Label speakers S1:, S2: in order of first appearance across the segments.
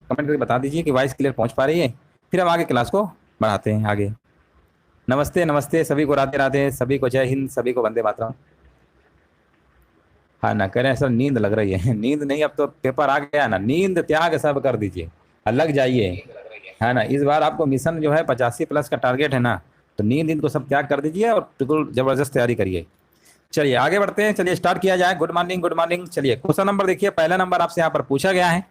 S1: Comment करके बता दीजिए कि वॉइस क्लियर पहुंच पा रही है, फिर हम आगे क्लास को बढ़ाते हैं आगे। नमस्ते नमस्ते सभी को, राधे राधे सभी को, जय हिंद सभी को, वंदे मातरम। हाँ ना करें सर, नींद लग रही है। नींद नहीं, अब तो पेपर आ गया ना, नींद त्याग सब कर दीजिए, लग जाइए, है ना। इस बार आपको मिशन जो है 85+ का टारगेट है ना, तो नींद इनको सब त्याग कर दीजिए और बिल्कुल जबरदस्त तैयारी करिए। चलिए आगे बढ़ते हैं, चलिए स्टार्ट किया जाए। Good morning good morning. चलिए क्वेश्चन नंबर देखिए, पहला नंबर आपसे यहाँ पर पूछा गया है,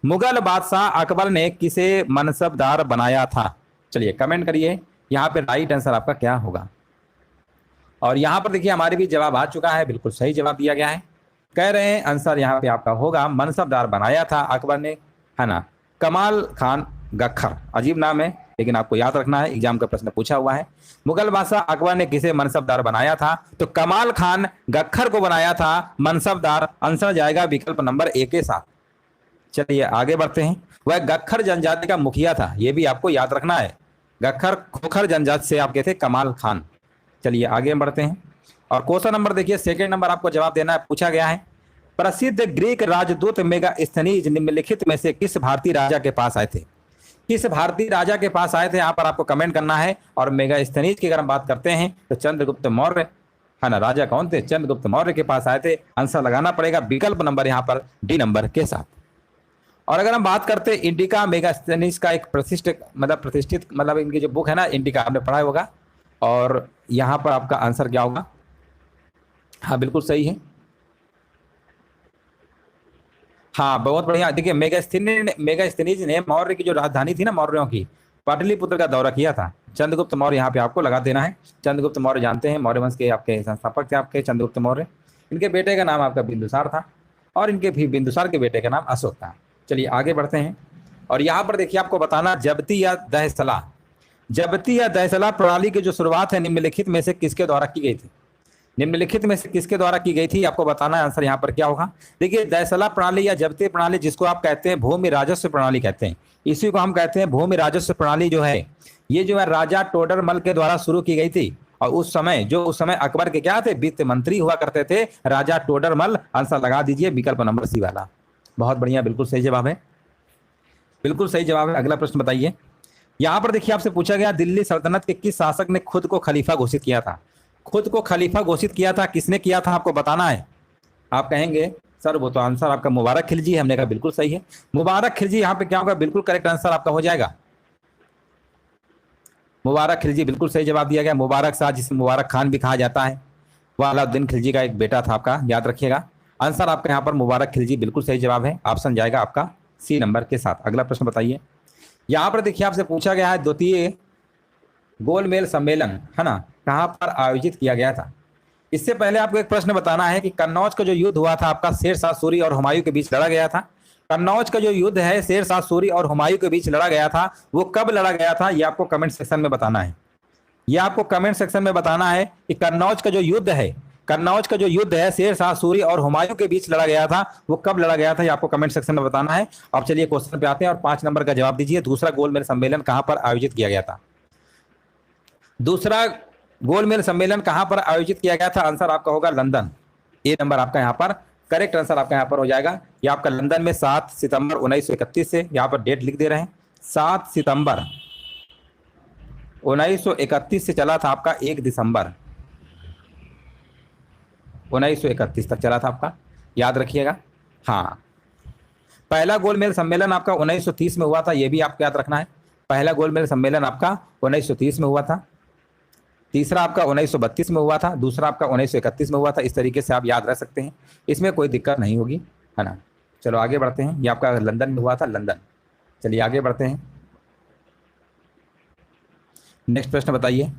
S1: मुगल बादशाह अकबर ने किसे मनसबदार बनाया था? चलिए कमेंट करिए यहाँ पे राइट आंसर आपका क्या होगा। और यहाँ पर देखिए हमारे भी जवाब आ चुका है, बिल्कुल सही जवाब दिया गया है। कह रहे हैं आंसर यहाँ पे आपका होगा, मनसबदार बनाया था अकबर ने, है ना, कमाल खान गखर। अजीब नाम है लेकिन आपको याद रखना है, एग्जाम का प्रश्न पूछा हुआ है। मुगल बादशाह अकबर ने किसे मनसबदार बनाया था? तो कमाल खान गखर को बनाया था मनसबदार। आंसर जाएगा विकल्प नंबर ए के साथ। चलिए आगे बढ़ते हैं। वह गखर जनजाति का मुखिया था, यह भी आपको याद रखना है। गखर खोखर जनजाति से आपके थे कमाल खान। चलिए आगे बढ़ते हैं और क्वेश्चन नंबर देखिए, सेकंड नंबर आपको जवाब देना है, पूछा गया है, प्रसिद्ध ग्रीक राजदूत मेगास्थनीज निम्नलिखित में से किस भारतीय राजा के पास आए थे? किस भारतीय राजा के पास आए थे, यहाँ पर आपको कमेंट करना है। और मेगास्थनीज की अगर हम बात करते हैं तो चंद्रगुप्त मौर्य, है ना, राजा कौन थे? चंद्रगुप्त मौर्य के पास आए थे। आंसर लगाना पड़ेगा विकल्प नंबर यहाँ पर डी नंबर के साथ। और अगर हम बात करते हैं इंडिका मेगास्थनीज का एक प्रतिष्ठित मतलब इनकी जो बुक है ना इंडिका, आपने पढ़ा होगा। और यहाँ पर आपका आंसर क्या होगा? हाँ बिल्कुल सही है, हाँ बहुत बढ़िया। देखिए मेगास्थनीज ने मौर्य की जो राजधानी थी ना मौर्यों की, पाटलिपुत्र का दौरा किया था। चंद्रगुप्त मौर्य यहाँ पे आपको लगा देना है। चंद्रगुप्त मौर्य जानते हैं, मौर्य वंश के आपके संस्थापक थे आपके चंद्रगुप्त मौर्य। इनके बेटे का नाम आपका बिंदुसार था और इनके भी बिंदुसार के बेटे का नाम अशोक था। चलिए आगे बढ़ते हैं और यहाँ पर देखिए आपको बताना, जबती या दहसला, जबती या दहसला प्रणाली की जो शुरुआत है निम्नलिखित में से किसके द्वारा की गई थी? निम्नलिखित में से किसके द्वारा की गई थी, आपको बताना है। आंसर यहाँ पर क्या होगा? देखिए दहसला प्रणाली या जब्ती प्रणाली, जिसको आप कहते हैं भूमि राजस्व प्रणाली कहते हैं, इसी को हम कहते हैं भूमि राजस्व प्रणाली जो है, ये जो है राजा टोडरमल के द्वारा शुरू की गई थी। और उस समय अकबर के क्या थे? वित्त मंत्री हुआ करते थे राजा टोडरमल। आंसर लगा दीजिए विकल्प नंबर सी वाला। बहुत बढ़िया, बिल्कुल सही जवाब है, बिल्कुल सही जवाब है। अगला प्रश्न बताइए। यहाँ पर देखिए आपसे पूछा गया, दिल्ली सल्तनत के किस शासक ने खुद को खलीफा घोषित किया था? खुद को खलीफा घोषित किया था, किसने किया था, आपको बताना है। आप कहेंगे सर वो तो आंसर आपका मुबारक खिलजी है। हमने कहा बिल्कुल सही है, मुबारक खिलजी। यहाँ पे क्या होगा? बिल्कुल करेक्ट आंसर आपका हो जाएगा, मुबारक खिलजी, बिल्कुल सही जवाब दिया गया। मुबारक शाह, जिसे मुबारक खान भी कहा जाता है, वह अलाउद्दीन खिलजी का एक बेटा था आपका, याद रखिएगा। आंसर आपका यहाँ पर मुबारक खिलजी, बिल्कुल सही जवाब है। ऑप्शन जाएगा आपका सी नंबर के साथ। अगला प्रश्न बताइए। यहाँ पर देखिए आपसे पूछा गया है, द्वितीय गोलमेल सम्मेलन, है ना, कहां पर आयोजित किया गया था? इससे पहले आपको एक प्रश्न बताना है कि कन्नौज का जो युद्ध हुआ था आपका, शेरशाह सूरी और हुमायूं के बीच लड़ा गया था। कन्नौज का जो युद्ध है शेरशाह सूरी और हुमायूं के बीच लड़ा गया था, वो कब लड़ा गया था? ये आपको कमेंट सेक्शन में बताना है। ये आपको कमेंट सेक्शन में बताना है कि कन्नौज का जो युद्ध है, कन्नौज का जो युद्ध है शेरशाह सूरी और हुमायूं के बीच लड़ा गया था, वो कब लड़ा गया था? ये आपको कमेंट सेक्शन में बताना है। अब चलिए क्वेश्चन पे आते हैं और 5 नंबर का जवाब दीजिए। दूसरा गोलमेल सम्मेलन कहां पर आयोजित किया गया था? दूसरा गोलमेल सम्मेलन कहां पर आयोजित किया गया था? आंसर आपका होगा लंदन। ए नंबर आपका यहां पर करेक्ट आंसर आपका यहां पर हो जाएगा। यह आपका लंदन में 7 सितंबर 1931 से, यहां पर डेट लिख दे रहे हैं, 7 सितंबर 1931 से चला था आपका 1 दिसंबर 1931 तक चला था आपका, याद रखिएगा। हाँ, पहला गोलमेल सम्मेलन आपका 1930 में हुआ था, यह भी आपको याद रखना है। पहला गोलमेल सम्मेलन आपका 1930 में हुआ था, तीसरा आपका 1932 में हुआ था, दूसरा आपका 1931 में हुआ था। इस तरीके से आप याद रख सकते हैं, इसमें कोई दिक्कत नहीं होगी, है ना। चलो आगे बढ़ते हैं। ये आपका लंदन में हुआ था, लंदन। चलिए आगे बढ़ते हैं, नेक्स्ट प्रश्न बताइए।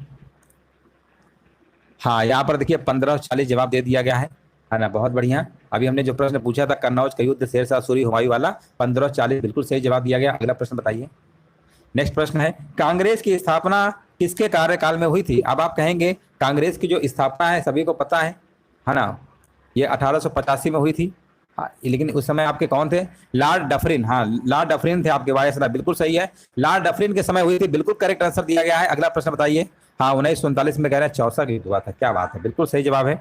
S1: हाँ, यहाँ पर देखिए 1540 जवाब दे दिया गया है ना, बहुत बढ़िया। अभी हमने जो प्रश्न पूछा था कन्नौज का युद्ध शेरशाह सूरी हुमायूं वाला, 1540 बिल्कुल सही जवाब दिया गया। अगला प्रश्न बताइए। नेक्स्ट प्रश्न है, कांग्रेस की स्थापना किसके कार्यकाल में हुई थी? अब आप कहेंगे कांग्रेस की जो स्थापना है सभी को पता है ना, ये 1885 में हुई थी। हाँ, लेकिन उस समय आपके कौन थे? Lord Dufferin. हाँ, लॉर्ड डफरिन थे आपके वायसराय, बिल्कुल सही है, लॉर्ड डफरिन के समय हुई थी, बिल्कुल करेक्ट आंसर दिया गया है। अगला प्रश्न बताइए। हाँ, 1947 में कह रहे हैं 64 युद्ध हुआ था, क्या बात है, बिल्कुल सही जवाब है।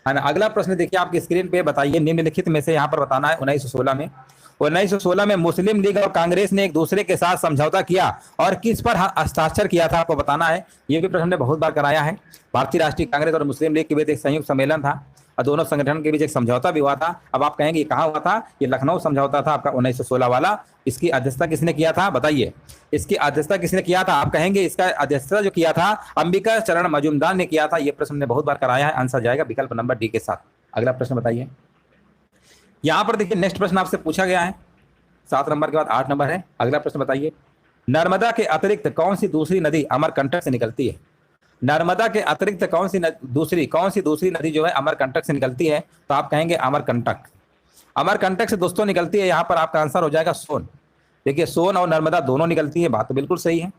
S1: है ना। अगला प्रश्न देखिए आपकी स्क्रीन पे, बताइए निम्नलिखित में से यहाँ पर बताना है 1916 में मुस्लिम लीग और कांग्रेस ने एक दूसरे के साथ समझौता किया और किस पर हस्ताक्षर किया था, आपको बताना है। ये भी प्रश्न हमने बहुत बार कराया है। भारतीय राष्ट्रीय कांग्रेस और मुस्लिम लीग के बीच एक संयुक्त सम्मेलन था और दोनों संगठन के बीच एक समझौता भी हुआ था। अब आप कहेंगे कहाँ हुआ था? ये लखनऊ समझौता था आपका 1916 वाला। इसकी अध्यक्षता किसने किया था, बताइए। इसकी अध्यक्षता किसने किया था? आप कहेंगे इसका अध्यक्षता जो किया था अंबिका चरण मजूमदार ने किया था। ये प्रश्न हमने बहुत बार कराया है। आंसर जाएगा विकल्प नंबर डी के साथ। अगला प्रश्न बताइए। यहां पर देखिए नेक्स्ट प्रश्न आपसे पूछा गया है 7 नंबर के बाद 8 नंबर है। अगला प्रश्न बताइए, नर्मदा के अतिरिक्त कौन सी दूसरी नदी अमरकंटक से निकलती है? नर्मदा के अतिरिक्त कौन सी दूसरी नदी जो है अमरकंटक से निकलती है? तो आप कहेंगे अमरकंटक। अमरकंटक से दोस्तों निकलती है, यहां पर आपका आंसर हो जाएगा सोन। देखिए सोन और नर्मदा दोनों निकलती है, बात तो बिल्कुल सही है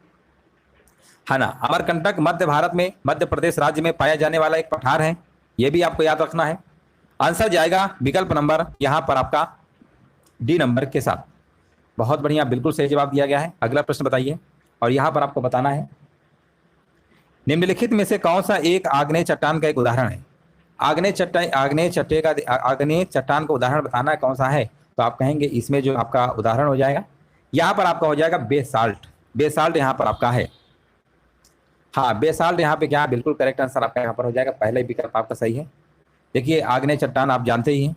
S1: ना। अमरकंटक मध्य भारत में मध्य प्रदेश राज्य में पाया जाने वाला एक पठार है, यह भी आपको याद रखना है। आंसर जाएगा विकल्प नंबर यहां पर आपका डी नंबर के साथ। बहुत बढ़िया, बिल्कुल सही जवाब दिया गया है। अगला प्रश्न बताइए और यहां पर आपको बताना है निम्नलिखित में से कौन सा एक आग्नेय चट्टान का एक उदाहरण है? आग्नेय चट्टान का उदाहरण बताना है कौन सा है? तो आप कहेंगे इसमें जो आपका उदाहरण हो जाएगा यहां पर आपका हो जाएगा बेसाल्ट। बेसाल्ट यहां पर आपका है, हाँ बेसाल्ट यहाँ पे क्या है, बिल्कुल करेक्ट आंसर आपका यहाँ पर हो जाएगा। पहला ही विकल्प आपका सही है। देखिए आग्नेय चट्टान आप जानते ही हैं,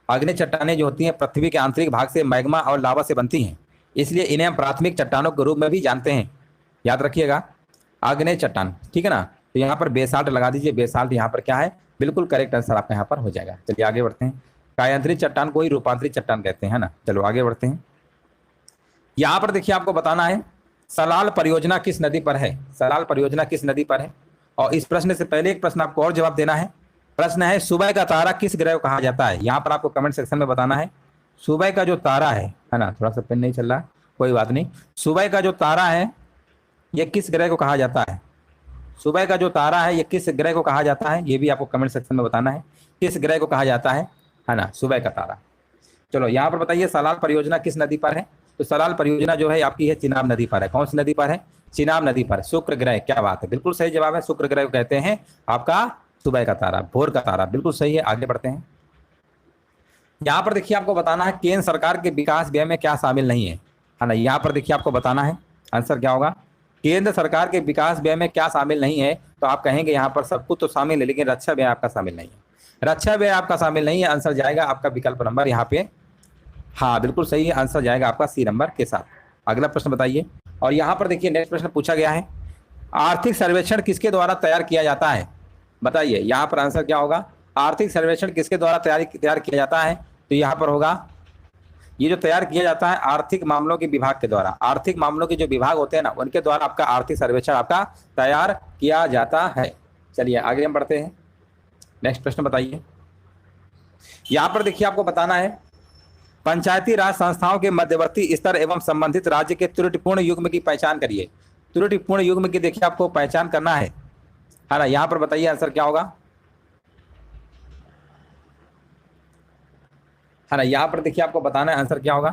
S1: आग्नेय चट्टानें जो होती हैं पृथ्वी के आंतरिक भाग से मैग्मा और लावा से बनती हैं, इसलिए इन्हें हम प्राथमिक चट्टानों के रूप में भी जानते हैं। याद रखिएगा आग्नेय चट्टान, ठीक है ना। तो यहाँ पर बेसाल्ट लगा दीजिए। बेसाल्ट यहाँ पर क्या है, बिल्कुल करेक्ट आंसर आपका यहाँ पर हो जाएगा। चलिए आगे बढ़ते हैं। कायांतरित चट्टान को ही रूपांतरित चट्टान कहते हैं ना। चलो आगे बढ़ते हैं। यहाँ पर देखिए आपको बताना है सलाल परियोजना किस नदी पर है? सलाल परियोजना किस नदी पर है? और इस प्रश्न से पहले एक प्रश्न आपको और जवाब देना है। प्रश्न है सुबह का तारा किस ग्रह को कहा जाता है? यहाँ पर आपको कमेंट सेक्शन में बताना है सुबह का जो तारा है ना। थोड़ा सा पेन नहीं चल रहा, कोई बात नहीं। सुबह का जो तारा है ये किस ग्रह को कहा जाता है? सुबह का जो तारा है ये किस ग्रह को कहा जाता है? ये भी आपको कमेंट सेक्शन में बताना है किस ग्रह को कहा जाता है ना, सुबह का तारा। चलो यहाँ पर बताइए सलाल परियोजना किस नदी पर है? तो सलाल परियोजना जो है आपकी है चिनाब नदी पर है। कौन सी नदी पर है? चिनाब नदी पर। शुक्र ग्रह, क्या बात है, बिल्कुल सही जवाब है। शुक्र ग्रह को कहते हैं आपका सुबह का तारा, भोर का तारा, बिल्कुल सही है। आगे बढ़ते हैं। यहाँ पर देखिए आपको बताना है केंद्र सरकार के विकास व्यय में क्या शामिल नहीं है ना। यहाँ पर देखिए आपको बताना है आंसर क्या होगा। केंद्र सरकार के विकास व्यय में क्या शामिल नहीं है? तो आप कहेंगे यहाँ पर सब कुछ तो शामिल है लेकिन रक्षा व्यय आपका शामिल नहीं है। रक्षा व्यय आपका शामिल नहीं है। आंसर जाएगा आपका विकल्प नंबर यहाँ पे, हाँ बिल्कुल सही है। आंसर जाएगा आपका सी नंबर के साथ। अगला प्रश्न बताइए और यहाँ पर देखिए नेक्स्ट प्रश्न पूछा गया है आर्थिक सर्वेक्षण किसके द्वारा तैयार किया जाता है? बताइए यहाँ पर आंसर क्या होगा। आर्थिक सर्वेक्षण किसके द्वारा तैयार किया जाता है? तो यहाँ पर होगा ये जो तैयार किया जाता है आर्थिक मामलों के विभाग के द्वारा। आर्थिक मामलों के जो विभाग होते हैं ना उनके द्वारा आपका आर्थिक सर्वेक्षण आपका तैयार किया जाता है। चलिए आगे हम बढ़ते हैं। नेक्स्ट प्रश्न बताइए। यहाँ पर देखिए आपको बताना है पंचायती राज संस्थाओं के मध्यवर्ती स्तर एवं संबंधित राज्य के त्रुटिपूर्ण युग्म की पहचान करिए। त्रुटिपूर्ण युग्म की देखिए आपको पहचान करना है ना। यहाँ पर बताइए आंसर क्या होगा है ना। यहाँ पर देखिए आपको बताना है आंसर क्या होगा।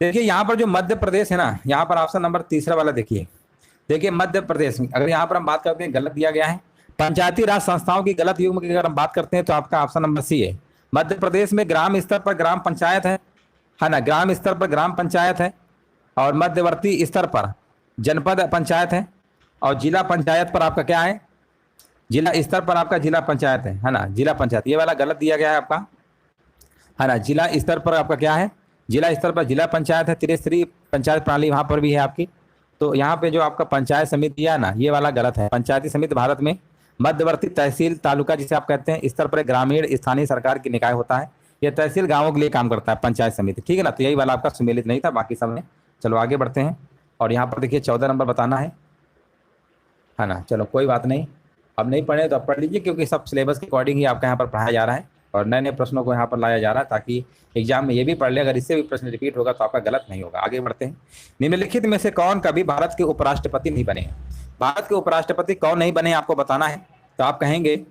S1: देखिए यहाँ पर जो मध्य प्रदेश है ना, यहाँ पर ऑप्शन नंबर तीसरा वाला देखिए। देखिए मध्य प्रदेश में अगर यहाँ पर हम बात करते हैं गलत दिया गया है। पंचायती राज संस्थाओं की गलत युग्म की अगर हम बात करते हैं तो आपका ऑप्शन नंबर सी है। मध्य प्रदेश में ग्राम स्तर पर ग्राम पंचायत है ना, ग्राम स्तर पर ग्राम पंचायत है और मध्यवर्ती स्तर पर जनपद पंचायत है और जिला पंचायत पर आपका क्या है, जिला स्तर पर आपका जिला पंचायत है ना, जिला पंचायत। ये वाला गलत दिया गया है आपका है ना। जिला स्तर पर आपका क्या है, जिला स्तर पर जिला पंचायत है। त्रिस्तरीय पंचायत प्रणाली वहाँ पर भी है आपकी। तो यहाँ पे जो आपका पंचायत समिति है ना ये वाला गलत है। पंचायती समिति भारत में मध्यवर्ती तहसील तालुका जिसे आप कहते हैं स्तर पर ग्रामीण स्थानीय सरकार की निकाय होता है। यह तहसील गाँवों के लिए काम करता है पंचायत समिति, ठीक है ना। तो यही वाला आपका सुमेलित नहीं था, बाकी सब ने। चलो आगे बढ़ते हैं और यहाँ पर देखिए 14 नंबर बताना है ना। चलो कोई बात नहीं, अब नहीं पढ़े तो अब पढ़ लीजिए क्योंकि सब सिलेबस के अकॉर्डिंग ही आपका यहाँ पर पढ़ाया जा रहा है और नए नए प्रश्नों को यहाँ पर लाया जा रहा है ताकि एग्जाम में ये भी पढ़ ले अगर इससे भी प्रश्न रिपीट होगा तो आपका गलत नहीं होगा। आगे बढ़ते हैं। निम्नलिखित में से कौन कभी भारत के उपराष्ट्रपति नहीं बने? भारत के उपराष्ट्रपति कौन नहीं बने आपको बताना है। तो आप कहेंगे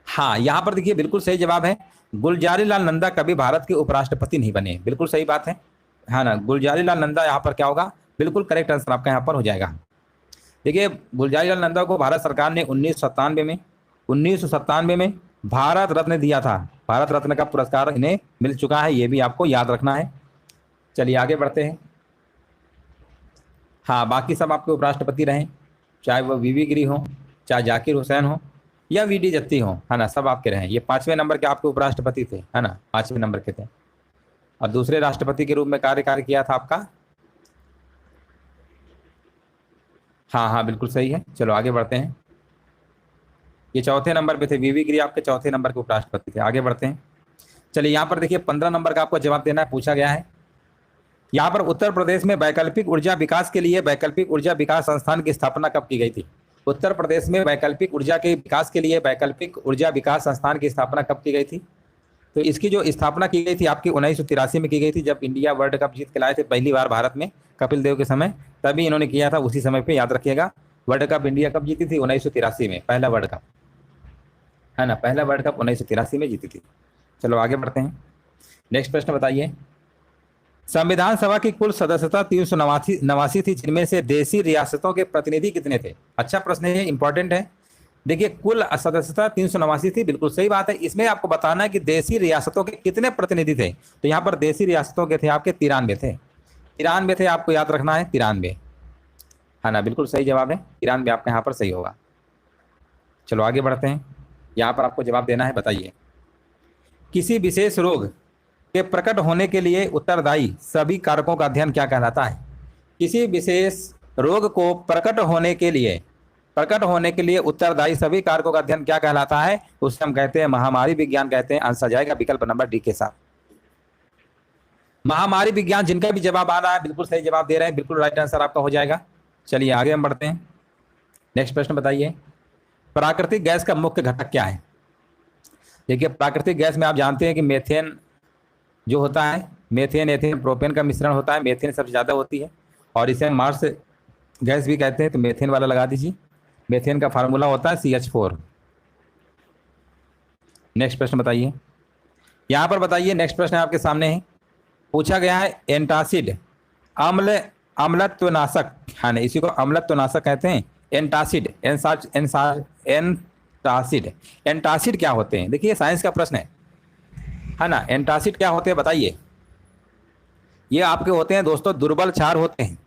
S1: हाँ, यहाँ पर देखिए बिल्कुल सही जवाब है गुलजारी लाल नंदा कभी भारत के उपराष्ट्रपति नहीं बने। बिल्कुल सही बात है ना। गुलजारी लाल नंदा यहाँ पर क्या होगा, बिल्कुल करेक्ट आंसर आपका यहाँ पर हो जाएगा। देखिए गुलजारीलाल नंदा को भारत सरकार ने 1997 में भारत रत्न दिया था। भारत रत्न का पुरस्कार इन्हें मिल चुका है, ये भी आपको याद रखना है। चलिए आगे बढ़ते हैं। हाँ, बाकी सब आपके उपराष्ट्रपति रहे, चाहे वो वीवी गिरी हो, चाहे जाकिर हुसैन हो या वीडी जत्ती हो, है ना, सब आपके रहे। ये 5वें नंबर के आपके उपराष्ट्रपति थे, है ना, 5वें नंबर के थे। और दूसरे राष्ट्रपति के रूप में कार्य किया था आपका। हाँ हाँ बिल्कुल सही है। चलो आगे बढ़ते हैं। ये 4थे नंबर पे थे, वीवी गिरी आपके 4थे नंबर के उपराष्ट्रपति थे। आगे बढ़ते हैं। चलिए यहाँ पर देखिए 15 नंबर का आपको जवाब देना है, पूछा गया है। यहाँ पर उत्तर प्रदेश में वैकल्पिक ऊर्जा विकास के लिए वैकल्पिक ऊर्जा विकास संस्थान की स्थापना कब की गई थी? उत्तर प्रदेश में वैकल्पिक ऊर्जा के विकास के लिए वैकल्पिक ऊर्जा विकास संस्थान की स्थापना कब की गई थी? तो इसकी जो स्थापना की गई थी आपकी 1983 में की गई थी, जब इंडिया वर्ल्ड कप जीत के लाए थे पहली बार भारत में कपिल देव के समय, तभी इन्होंने किया था। उसी समय पे याद रखिएगा, वर्ल्ड कप इंडिया कब जीती थी? 1983 में, पहला वर्ल्ड कप, है ना, पहला वर्ल्ड कप 1983 में जीती थी। चलो आगे बढ़ते हैं। नेक्स्ट प्रश्न बताइए। संविधान सभा की कुल सदस्यता 389 थी, जिनमें से देशी रियासतों के प्रतिनिधि कितने थे? अच्छा प्रश्न है, इंपॉर्टेंट है। देखिए कुल सदस्यता 389 थी, बिल्कुल सही बात है। इसमें आपको बताना है कि देशी रियासतों के कितने प्रतिनिधि थे। तो यहाँ पर देशी रियासतों के थे आपके 93 थे। 93 थे, आपको याद रखना है 93, है ना, बिल्कुल सही जवाब है 93 आपका यहाँ पर सही होगा। चलो आगे बढ़ते हैं। यहाँ पर आपको जवाब देना है, बताइए किसी विशेष रोग के प्रकट होने के लिए उत्तरदायी सभी कारकों का अध्ययन क्या कहलाता है? किसी विशेष रोग को प्रकट होने के लिए उत्तरदायी सभी कारकों का अध्ययन क्या कहलाता है? उसे हम कहते हैं महामारी विज्ञान कहते हैं। आंसर जाएगा विकल्प नंबर डी के साथ, महामारी विज्ञान। जिनका भी जवाब आ रहा है बिल्कुल सही जवाब दे रहे हैं, बिल्कुल राइट आंसर आपका हो जाएगा। चलिए आगे हम बढ़ते हैं। नेक्स्ट प्रश्न बताइए, प्राकृतिक गैस का मुख्य घटक क्या है? देखिए प्राकृतिक गैस में आप जानते हैं कि मेथेन जो होता है, मेथेन एथेन प्रोपेन का मिश्रण होता है। मेथेन सबसे ज़्यादा होती है और इसे मार्स गैस भी कहते हैं। तो मेथेन वाला लगा दीजिए। मेथेन का फार्मूला होता है CH4। नेक्स्ट प्रश्न बताइए। यहाँ पर बताइए, नेक्स्ट प्रश्न आपके सामने है, पूछा गया है एंटासिड अम्लत्वनाशक, है ना, इसी को अम्लत्वनाशक कहते हैं। एंटासिड एंटासिड क्या होते हैं? देखिए साइंस का प्रश्न है ना। एंटासिड क्या होते हैं बताइए? ये आपके होते हैं दोस्तों दुर्बल क्षार होते हैं।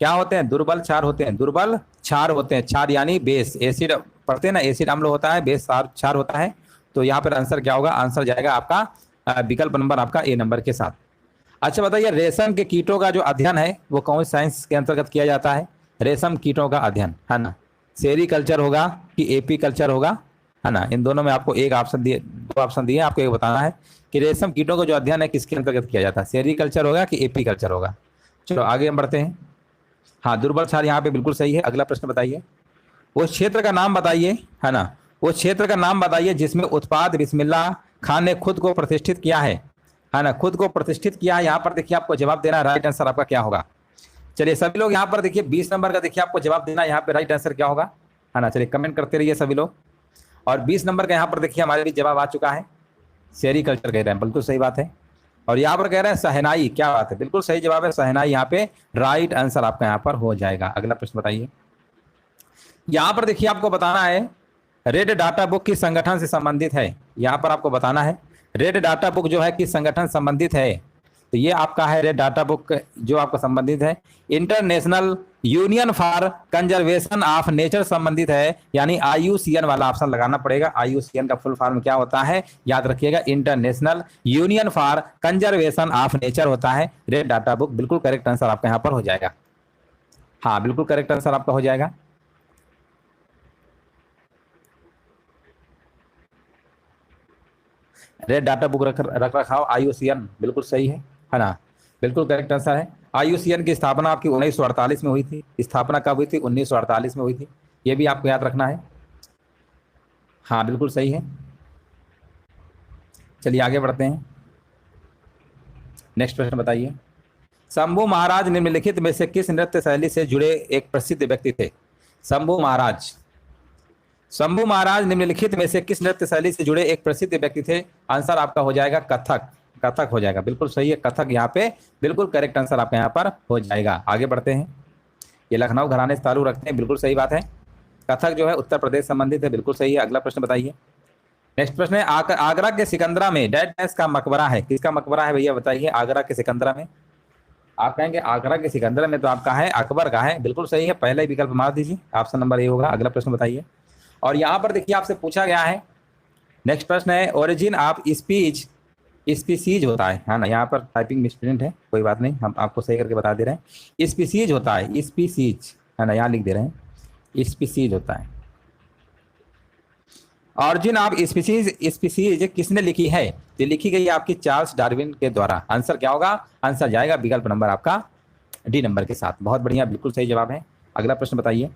S1: क्या होते हैं? दुर्बल क्षार होते हैं। दुर्बल क्षार होते हैं, क्षार यानी बेस, एसिड पढ़ते हैं ना, एसिड अम्ल होता है, बेस क्षार होता है। तो यहाँ पर आंसर क्या होगा? आंसर जाएगा आपका विकल्प नंबर आपका ए नंबर के साथ। अच्छा बताइए, रेशम के कीटों का जो अध्ययन है वो कौन साइंस के अंतर्गत किया जाता है? रेशम कीटों का अध्ययन, है ना, सेरीकल्चर होगा कि एपी कल्चर होगा, है ना। इन दोनों में आपको एक ऑप्शन दिए, 2 ऑप्शन दिए, आपको एक बताना है कि रेशम कीटों का जो अध्ययन है किसके अंतर्गत किया जाता है, सेरीकल्चर होगा कि एपी कल्चर होगा। चलो आगे हम बढ़ते हैं। हाँ, दुर्बल क्षार यहाँ पे बिल्कुल सही है। अगला प्रश्न बताइए, उस क्षेत्र का नाम बताइए, है ना, उस क्षेत्र का नाम बताइए जिसमें उत्पाद बिस्मिल्लाह खान ने खुद को प्रतिष्ठित किया है ना, खुद को प्रतिष्ठित किया है। यहाँ पर देखिए आपको जवाब देना, राइट आंसर आपका क्या होगा? चलिए सभी लोग यहाँ पर देखिए 20 नंबर का देखिए आपको जवाब देना, यहाँ पे राइट आंसर क्या होगा, है ना। चलिए कमेंट करते रहिए सभी लोग। और 20 नंबर का यहाँ पर देखिए हमारे भी जवाब आ चुका है, सेरीकल्चर कह रहे हैं, बिल्कुल सही बात है। और यहाँ पर कह रहे हैं सहनाई, क्या बात है, बिल्कुल सही जवाब है सहनाई, यहाँ पे राइट आंसर आपका यहाँ पर हो जाएगा। अगला प्रश्न बताइए। यहाँ पर देखिए आपको बताना है रेड डाटा बुक किस संगठन से संबंधित है? यहाँ पर आपको बताना है रेड डाटा बुक जो है किस संगठन संबंधित है। तो ये आपका है रेड डाटा बुक जो आपका संबंधित है international union for conservation of nature संबंधित है, यानी IUCN वाला ऑप्शन लगाना पड़ेगा। IUCN का फुल फॉर्म क्या होता है याद रखिएगा, international union for conservation of nature होता है रेड डाटा बुक। बिल्कुल करेक्ट आंसर आपका यहाँ पर हो जाएगा। हाँ बिल्कुल करेक्ट आंसर आपका हो जाएगा। रेड डाटा बुक रख रखाव IUCN बिल्कुल सही है ना, बिल्कुल करेक्ट आंसर है। IUCN की स्थापना आपकी 1948 में हुई थी। स्थापना कब हुई थी? 1948 में हुई थी, ये भी आपको याद रखना है। हाँ बिल्कुल सही है। चलिए आगे बढ़ते हैं। नेक्स्ट प्रश्न बताइए, शंभू महाराज निम्नलिखित में से किस नृत्य शैली से जुड़े एक प्रसिद्ध व्यक्ति थे? शंभू महाराज निम्नलिखित में से किस नृत्य शैली से जुड़े एक प्रसिद्ध व्यक्ति थे? आंसर आपका हो जाएगा कथक। कथक हो जाएगा, बिल्कुल सही है, कथक यहाँ पे बिल्कुल करेक्ट आंसर आपका यहाँ पर हो जाएगा। आगे बढ़ते हैं। ये लखनऊ घराने से ताल्लुक रखते हैं, बिल्कुल सही बात है। कथक जो है उत्तर प्रदेश संबंधित है, बिल्कुल सही है। अगला प्रश्न बताइए। नेक्स्ट प्रश्न है, आगरा के सिकंदरा में डैश डैश का मकबरा है, किसका मकबरा है भैया बताइए। आगरा के सिकंदरा में, आप कहेंगे आगरा के सिकंदरा में तो आपका है अकबर का है, बिल्कुल सही है, पहले ही विकल्प मार दीजिए, ऑप्शन नंबर ए होगा। अगला प्रश्न बताइए। और यहाँ पर देखिए आपसे पूछा गया है, नेक्स्ट प्रश्न है, ओरिजिन ऑफ स्पीच स्पीसीज होता है ना। यहाँ पर टाइपिंग मिस्प्रिंट है, कोई बात नहीं, हम आपको सही करके बता दे रहे हैं। स्पीसीज होता है, स्पीसीज है ना, यहाँ लिख दे रहे हैं, स्पीसीज होता है। ऑरिजिन ऑफ स्पीसीज किसने लिखी है, ये लिखी गई आपकी चार्ल्स डार्विन के द्वारा। आंसर क्या होगा, आंसर जाएगा विकल्प नंबर आपका डी नंबर के साथ। बहुत बढ़िया, बिल्कुल सही जवाब है। अगला प्रश्न बताइए।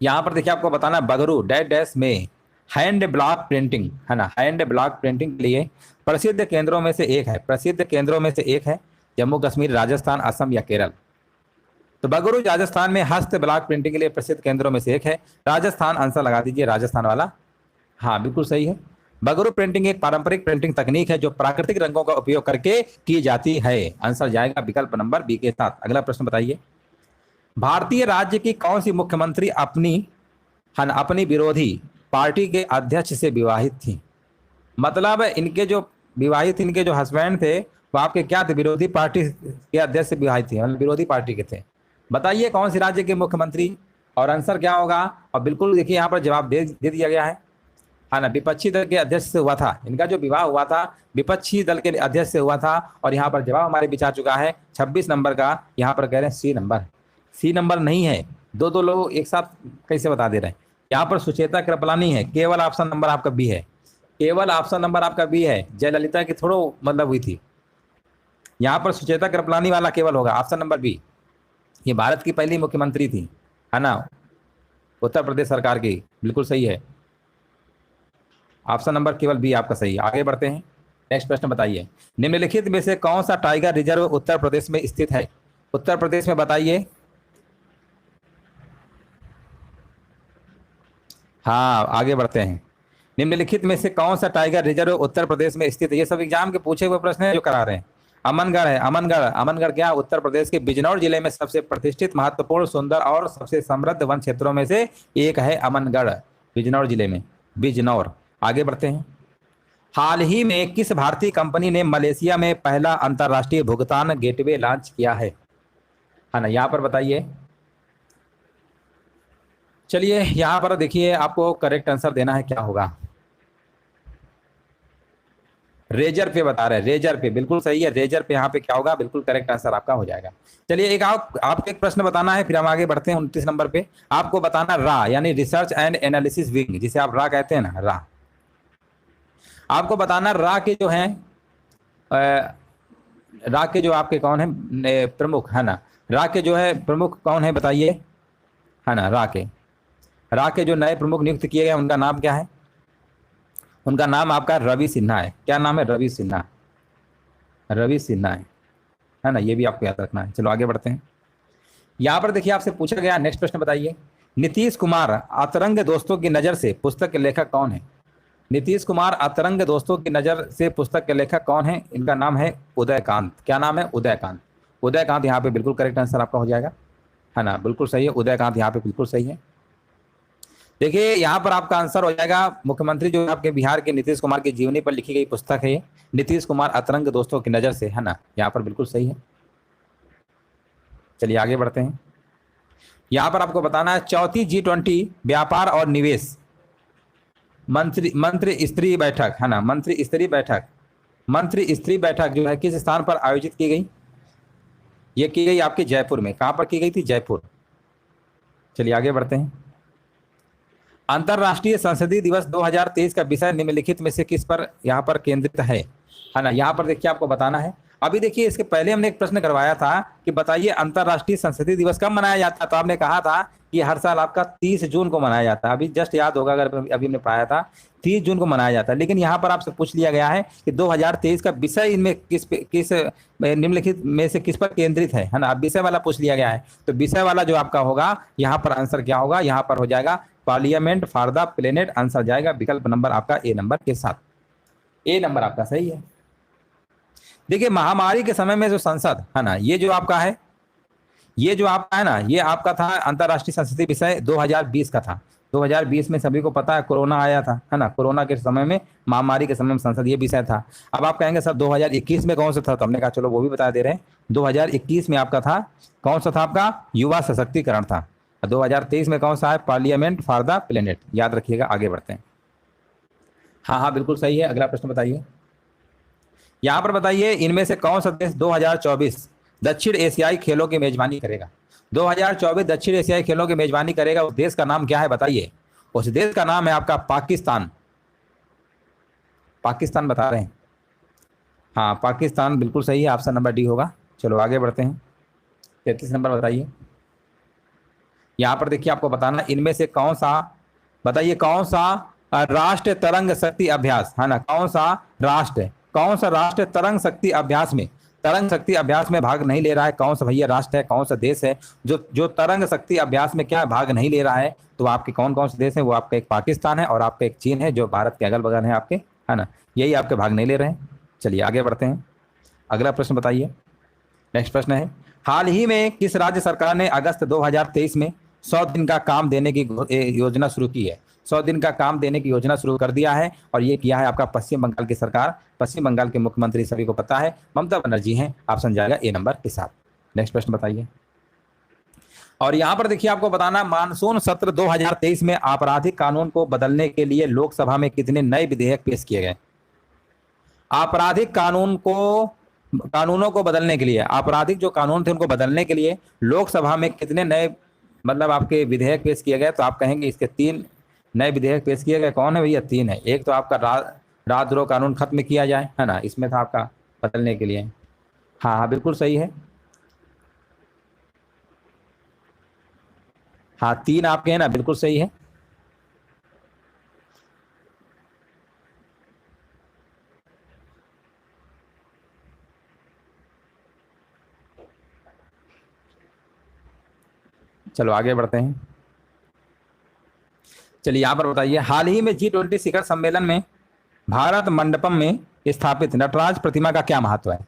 S1: यहाँ पर देखिए आपको बताना, बगरू डैश डैश में हैंड ब्लॉक प्रिंटिंग है ना, हैंड ब्लॉक प्रिंटिंग के लिए प्रसिद्ध केंद्रों में से एक है, प्रसिद्ध केंद्रों में से एक है जम्मू कश्मीर, राजस्थान, असम या केरल। तो बगरू राजस्थान में हस्त ब्लॉक प्रिंटिंग के लिए प्रसिद्ध केंद्रों में से एक है, राजस्थान। आंसर लगा दीजिए, राजस्थान वाला। हाँ बिल्कुल सही है। बगरू प्रिंटिंग एक पारंपरिक प्रिंटिंग तकनीक है जो प्राकृतिक रंगों का उपयोग करके की जाती है। आंसर जाएगा विकल्प नंबर बी के साथ। अगला प्रश्न बताइए। भारतीय राज्य की कौन सी मुख्यमंत्री अपनी विरोधी पार्टी के अध्यक्ष से विवाहित थी। मतलब इनके जो हस्बैंड थे वो आपके क्या थे, विरोधी पार्टी के अध्यक्ष से विवाहित थे, मतलब विरोधी पार्टी के थे। बताइए कौन सी राज्य के मुख्यमंत्री, और आंसर क्या होगा। और बिल्कुल देखिए यहाँ पर जवाब दे दिया गया है ना, विपक्षी दल के अध्यक्ष से हुआ था, इनका जो विवाह हुआ था विपक्षी दल के अध्यक्ष से हुआ था। और यहाँ पर जवाब हमारे बीच आ चुका है 26 नंबर का, यहाँ पर कह रहे हैं सी नंबर। सी नंबर नहीं है, दो लोग एक साथ कैसे बता दे रहे हैं। यहाँ पर सुचेता कृपलानी है, केवल ऑप्शन नंबर आपका बी है, केवल ऑप्शन नंबर आपका बी है। जयललिता की थोड़ा मतलब हुई थी, यहाँ पर सुचेता कृपलानी वाला केवल होगा ऑप्शन नंबर बी। ये भारत की पहली मुख्यमंत्री थी है ना, उत्तर प्रदेश सरकार की, बिल्कुल सही है। ऑप्शन नंबर केवल बी आपका सही है। आगे बढ़ते हैं। नेक्स्ट प्रश्न बताइए। निम्नलिखित में से कौन सा टाइगर रिजर्व उत्तर प्रदेश में स्थित है। उत्तर प्रदेश में बताइए। हाँ आगे बढ़ते हैं। निम्नलिखित में से कौन सा टाइगर रिजर्व उत्तर प्रदेश में स्थित है। ये सब एग्जाम के पूछे हुए प्रश्न है जो करा रहे हैं। अमनगढ़ है, अमनगढ़ क्या उत्तर प्रदेश के बिजनौर जिले में सबसे प्रतिष्ठित, महत्वपूर्ण, सुंदर और सबसे समृद्ध वन क्षेत्रों में से एक है अमनगढ़, बिजनौर जिले में, बिजनौर। आगे बढ़ते हैं। हाल ही में किस भारतीय कंपनी ने मलेशिया में पहला अंतरराष्ट्रीय भुगतान गेटवे लॉन्च किया है ना, यहाँ पर बताइए। चलिए यहाँ पर देखिए आपको करेक्ट आंसर देना है, क्या होगा। रेजर पे बता रहे हैं, रेजर पे, बिल्कुल सही है, रेजर पे यहाँ पे क्या होगा, बिल्कुल करेक्ट आंसर आपका हो जाएगा। चलिए एक आपको एक प्रश्न बताना है, फिर हम आगे बढ़ते हैं। 29 नंबर पे आपको बताना, रा यानी रिसर्च एंड एनालिसिस विंग, जिसे आप रा कहते हैं ना, रा। आपको बताना रा के जो है रा के जो आपके कौन है प्रमुख है ना, रा के जो है प्रमुख कौन है बताइए है ना। रा के जो नए प्रमुख नियुक्त किए गए उनका नाम क्या है। उनका नाम आपका रवि सिन्हा है। क्या नाम है, रवि सिन्हा, रवि सिन्हा है ना, ये भी आपको याद रखना है। चलो आगे बढ़ते हैं। यहाँ पर देखिए आपसे पूछा गया, नेक्स्ट प्रश्न बताइए। नीतीश कुमार अतरंग दोस्तों की नज़र से पुस्तक के लेखक कौन है। नीतीश कुमार अतरंग दोस्तों की नज़र से पुस्तक के लेखक कौन है। इनका नाम है उदयकांत। क्या नाम है, उदयकांत। उदयकांत यहाँ पे बिल्कुल करेक्ट आंसर आपका हो जाएगा है ना, बिल्कुल सही है, उदयकांत यहाँ पे बिल्कुल सही है। देखिए यहाँ पर आपका आंसर हो जाएगा, मुख्यमंत्री जो आपके बिहार के नीतीश कुमार की जीवनी पर लिखी गई पुस्तक है ये, नीतीश कुमार अतरंग दोस्तों की नज़र से है ना, यहाँ पर बिल्कुल सही है। चलिए आगे बढ़ते हैं। यहाँ पर आपको बताना है, चौथी G20 व्यापार और निवेश मंत्री स्तरीय बैठक है ना, मंत्री स्तरीय बैठक जो है किस स्थान पर आयोजित की गई। ये की गई आपके जयपुर में। कहाँ पर की गई थी, जयपुर। चलिए आगे बढ़ते हैं। अंतर्राष्ट्रीय संसदीय दिवस 2023 का विषय निम्नलिखित में से किस पर यहाँ पर केंद्रित है ना, यहाँ पर देखिए आपको बताना है। अभी देखिए इसके पहले हमने एक प्रश्न करवाया था कि बताइए अंतर्राष्ट्रीय संसदीय दिवस कब मनाया जाता है, तो आपने कहा था कि हर साल आपका 30 जून को मनाया जाता है। अभी जस्ट याद होगा, अगर अभी हमने पढ़ाया था 30 जून को मनाया जाता है। लेकिन यहाँ पर आपसे पूछ लिया गया है कि 2023 का विषय इनमें किस निम्नलिखित में से किस पर केंद्रित है ना, विषय वाला पूछ लिया गया है। तो विषय वाला जो आपका होगा यहाँ पर आंसर क्या होगा, यहाँ पर हो जाएगा parliament for the planet. Answer जाएगा विकल्प नंबर आपका ए नंबर के साथ। ए नंबर आपका सही है। देखिए महामारी के समय में जो संसद है ना, ये जो आपका है, ये जो आपका है ना, ये आपका था अंतर्राष्ट्रीय संस्कृति विषय 2020 का था। 2020 में सभी को पता है कोरोना आया था, है ना, कोरोना के समय में, महामारी के समय में संसद ये विषय था। अब आप कहेंगे सर 2021 में कौन सा था, तो हमने कहा चलो वो भी बता दे रहे हैं। 2021 में आपका था, कौन सा था आपका, युवा सशक्तिकरण था। 2023 में कौन सा है, पार्लियामेंट फॉर द प्लेनेट। याद रखिएगा, आगे बढ़ते हैं। हाँ हाँ बिल्कुल सही है। अगला प्रश्न बताइए। यहाँ पर बताइए इनमें से कौन सा देश 2024 दक्षिण एशियाई खेलों की मेजबानी करेगा। 2024 दक्षिण एशियाई खेलों की मेजबानी करेगा, उस देश का नाम क्या है बताइए। उस देश का नाम है आपका पाकिस्तान। पाकिस्तान बता रहे हैं, हाँ पाकिस्तान बिल्कुल सही है, ऑप्शन नंबर डी होगा। चलो आगे बढ़ते हैं। 33 नंबर बताइए। यहाँ पर देखिए आपको बताना इनमें से कौन सा, बताइए कौन सा राष्ट्रीय तरंग शक्ति अभ्यास, है ना, कौन सा राष्ट्र तरंग शक्ति अभ्यास में, तरंग शक्ति अभ्यास में भाग नहीं ले रहा है। कौन सा भैया राष्ट्र है, कौन सा देश है जो तरंग शक्ति अभ्यास में क्या भाग नहीं ले रहा है। तो आपके कौन कौन से देश है, वो आपका एक पाकिस्तान है और आपका एक चीन है, जो भारत के अगल बगल है आपके, है ना, यही आपके भाग नहीं ले रहे हैं। चलिए आगे बढ़ते हैं। अगला प्रश्न बताइए। नेक्स्ट प्रश्न है, हाल ही में किस राज्य सरकार ने अगस्त 2023 में 100 दिन का काम देने की योजना शुरू की है। 100 दिन का काम देने की योजना शुरू कर दिया है, और ये किया है आपका पश्चिम बंगाल की सरकार। पश्चिम बंगाल के मुख्यमंत्री सभी को पता है, ममता बनर्जी हैं। ऑप्शन जाएगा ए नंबर के साथ। नेक्स्ट प्रश्न बताइए। और यहाँ पर देखिए आपको बताना, मानसून सत्र 2023 में आपराधिक कानून को बदलने के लिए लोकसभा में कितने नए विधेयक पेश किए गए। आपराधिक कानूनों को बदलने के लिए, आपराधिक जो कानून थे उनको बदलने के लिए लोकसभा में कितने नए मतलब आपके विधेयक पेश किए गए। तो आप कहेंगे इसके 3 नए विधेयक पेश किए गए। कौन है भैया, 3 है। एक तो आपका राजद्रोह कानून खत्म किया जाए, है ना, इसमें था आपका बदलने के लिए। हाँ हाँ बिल्कुल सही है। हाँ 3 आपके हैं ना, बिल्कुल सही है। चलो आगे बढ़ते हैं। चलिए यहाँ पर बताइए, हाल ही में G20 शिखर सम्मेलन में भारत मंडपम में स्थापित नटराज प्रतिमा का क्या महत्व है।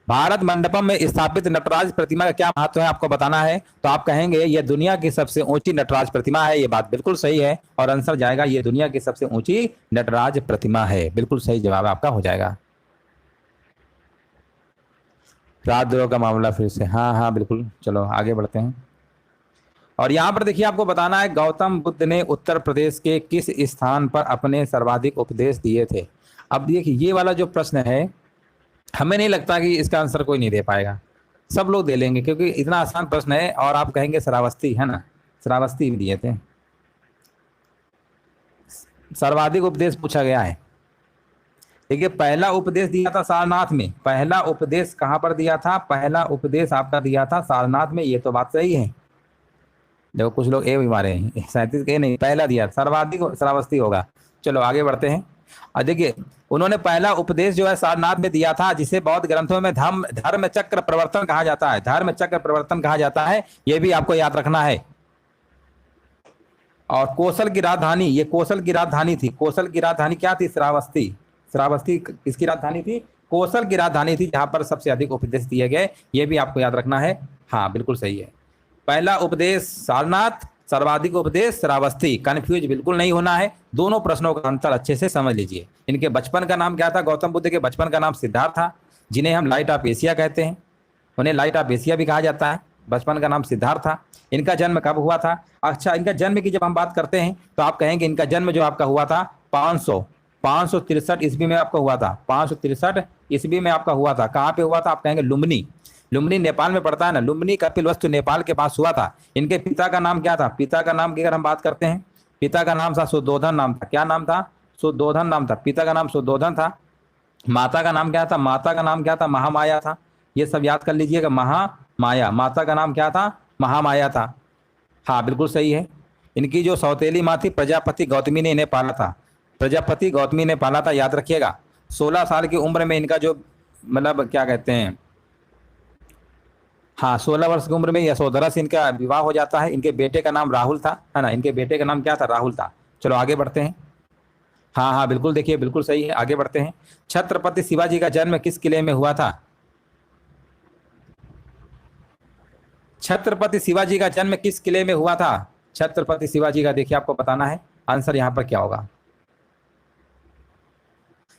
S1: भारत मंडपम में स्थापित नटराज प्रतिमा का क्या महत्व है आपको बताना है। तो आप कहेंगे ये दुनिया की सबसे ऊंची नटराज प्रतिमा है। ये बात बिल्कुल सही है, और आंसर जाएगा ये दुनिया की सबसे ऊंची नटराज प्रतिमा है। बिल्कुल सही जवाब आपका हो जाएगा। राजद्रोह का मामला फिर से, हाँ हाँ बिल्कुल। चलो आगे बढ़ते हैं। और यहाँ पर देखिए आपको बताना है, गौतम बुद्ध ने उत्तर प्रदेश के किस स्थान पर अपने सर्वाधिक उपदेश दिए थे। अब देखिए ये वाला जो प्रश्न है, हमें नहीं लगता कि इसका आंसर कोई नहीं दे पाएगा, सब लोग दे लेंगे क्योंकि इतना आसान प्रश्न है। और आप कहेंगे श्रावस्ती, है ना, श्रावस्ती भी दिए थे। सर्वाधिक उपदेश पूछा गया है। देखिए पहला उपदेश दिया था सारनाथ में। पहला उपदेश कहाँ पर दिया था, पहला उपदेश आपका दिया था सारनाथ में। ये तो बात सही है। देखो कुछ लोग ए भी मारे हैं, 37 के नहीं, पहला दिया, सर्वाधिक श्रावस्ती होगा। चलो आगे बढ़ते हैं। और देखिए उन्होंने पहला उपदेश जो है सारनाथ में दिया था, जिसे बौद्ध ग्रंथों में धर्म चक्र प्रवर्तन कहा जाता है। धर्म चक्र प्रवर्तन कहा जाता है, यह भी आपको याद रखना है। और कोसल की राजधानी, ये कोसल की राजधानी थी। कोसल की राजधानी क्या थी, श्रावस्ती। श्रावस्ती किसकी राजधानी थी, कोसल की राजधानी थी, जहां पर सबसे अधिक उपदेश दिए गए। ये भी आपको याद रखना है। हाँ बिल्कुल सही है। पहला उपदेश सारनाथ, सर्वाधिक उपदेश श्रावस्ती। कंफ्यूज बिल्कुल नहीं होना है, दोनों प्रश्नों का अंतर अच्छे से समझ लीजिए। इनके बचपन का नाम क्या था, गौतम बुद्ध के बचपन का नाम सिद्धार्थ था, जिन्हें हम लाइट ऑफ एशिया कहते हैं। उन्हें लाइट ऑफ एशिया भी कहा जाता है। बचपन का नाम सिद्धार्थ था। इनका जन्म कब हुआ था, अच्छा इनका जन्म की जब हम बात करते हैं तो आप कहेंगे इनका जन्म जो आपका हुआ था 563 ईस्वी में आपका हुआ था। 563 ईस्वी में आपका हुआ था। कहाँ पे हुआ था, आप कहेंगे लुम्बिनी। लुम्बिनी नेपाल में पड़ता है ना। लुम्बिनी कपिलवस्तु नेपाल के पास हुआ था। इनके पिता का नाम क्या था, पिता का नाम की अगर हम बात करते हैं, पिता का नाम था सुद्धोधन नाम था। क्या नाम था, सुद्धोधन नाम था। पिता का नाम सुद्धोधन था। माता का नाम क्या था, माता का नाम क्या था, महामाया था। ये सब याद कर लीजिएगा, महामाया। माता का नाम क्या था, महामाया था। हाँ बिल्कुल सही है। इनकी जो सौतेली माँ थी प्रजापति गौतमी ने इन्हें पाला था। प्रजापति गौतमी ने पाला था, याद रखिएगा। 16 साल की उम्र में इनका जो मतलब क्या कहते हैं, हाँ 16 वर्ष की उम्र में यशोधरा से इनका विवाह हो जाता है। इनके बेटे का नाम राहुल था, है ना। इनके बेटे का नाम क्या था, राहुल था। चलो आगे बढ़ते हैं। हाँ हाँ बिल्कुल, देखिए बिल्कुल सही है। आगे बढ़ते हैं। छत्रपति शिवाजी का जन्म किस किले में हुआ था, छत्रपति शिवाजी का जन्म किस किले में हुआ था? छत्रपति शिवाजी का देखिए आपको बताना है, आंसर यहाँ पर क्या होगा।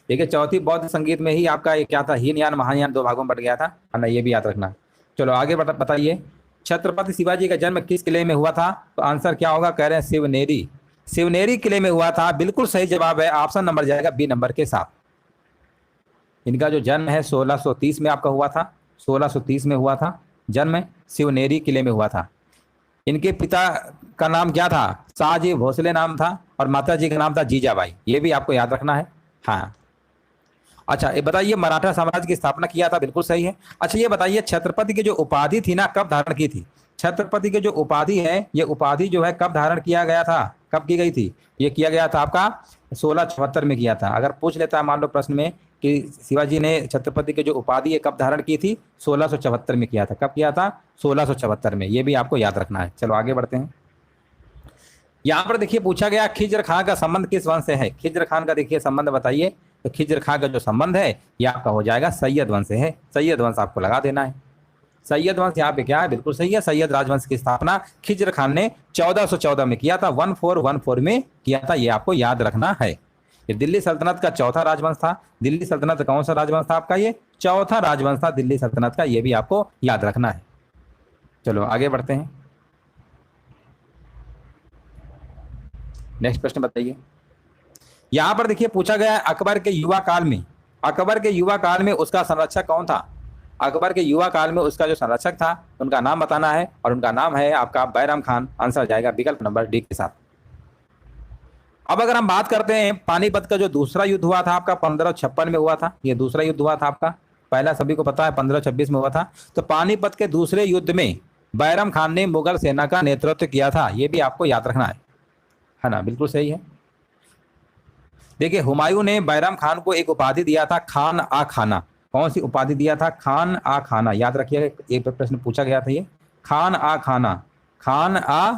S1: देखिए चौथी बौद्ध संगीत में ही आपका ये क्या था, हीनयान महायान दो भागों में बट गया था, है ना, ये भी याद रखना। चलो आगे बताइए, छत्रपति शिवाजी का जन्म किस किले में हुआ था? तो आंसर क्या होगा, कह रहे हैं शिवनेरी। शिवनेरी किले में हुआ था, बिल्कुल सही जवाब है, ऑप्शन नंबर जाएगा बी नंबर के साथ। इनका जो जन्म है 1630 में आपका हुआ था, 1630 में हुआ था जन्म, शिवनेरी किले में हुआ था। इनके पिता का नाम क्या था? शाहजी भोसले नाम था, और माता जी का नाम था जीजाबाई, ये भी आपको याद रखना है। हाँ, अच्छा ये बताइए, मराठा साम्राज्य की स्थापना किया था, बिल्कुल सही है। अच्छा ये बताइए, छत्रपति की जो उपाधि थी ना, कब धारण की थी? छत्रपति की जो उपाधि है, ये उपाधि जो है कब धारण किया गया था, कब की गई थी? ये किया गया था आपका 1674 में किया था। अगर पूछ लेता है मान लो प्रश्न में कि शिवाजी ने छत्रपति की जो उपाधि है कब धारण की थी, 1674 में किया था। कब किया था? 1674 में, ये भी आपको याद रखना है। चलो आगे बढ़ते हैं। यहाँ पर देखिए पूछा गया खिज्र खां का संबंध किस वंश से है? खिज्र खान का देखिए संबंध बताइए। तो खिज्र खां का जो संबंध है ये आपका हो जाएगा सैयद वंश से है। सैयद वंश आपको लगा देना है। सैयद वंश यहाँ पे क्या है, बिल्कुल सही है। सैयद राजवंश की स्थापना खिज्र खान ने 1414 में किया था, 1414 में किया था, ये आपको याद रखना है। ये दिल्ली सल्तनत का चौथा राजवंश था। दिल्ली सल्तनत कौन सा राजवंश था आपका? ये चौथा राजवंश था दिल्ली सल्तनत का, ये भी आपको याद रखना है। चलो आगे बढ़ते हैं, नेक्स्ट प्रश्न बताइए। यहां पर देखिए पूछा गया अकबर के युवा काल में, अकबर के युवा काल में उसका संरक्षक कौन था? अकबर के युवा काल में उसका जो संरक्षक था उनका नाम बताना है, और उनका नाम है आपका बैराम खान। आंसर जाएगा विकल्प नंबर डी के साथ। अब अगर हम बात करते हैं पानीपत का जो दूसरा युद्ध हुआ था आपका 1556 में हुआ था, ये दूसरा युद्ध हुआ था आपका। पहला सभी को पता है 1526 में हुआ था। तो पानीपत के दूसरे युद्ध में बैराम खान ने मुगल सेना का नेतृत्व किया था, ये भी आपको याद रखना है ना, बिल्कुल सही है। देखिए हुमायूं ने बैराम खान को एक उपाधि दिया था, खान आ खाना। कौन सी उपाधि दिया था? खान आ खाना, याद रखिएगा, एक प्रश्न पूछा गया था ये, खान आ खाना, खान आ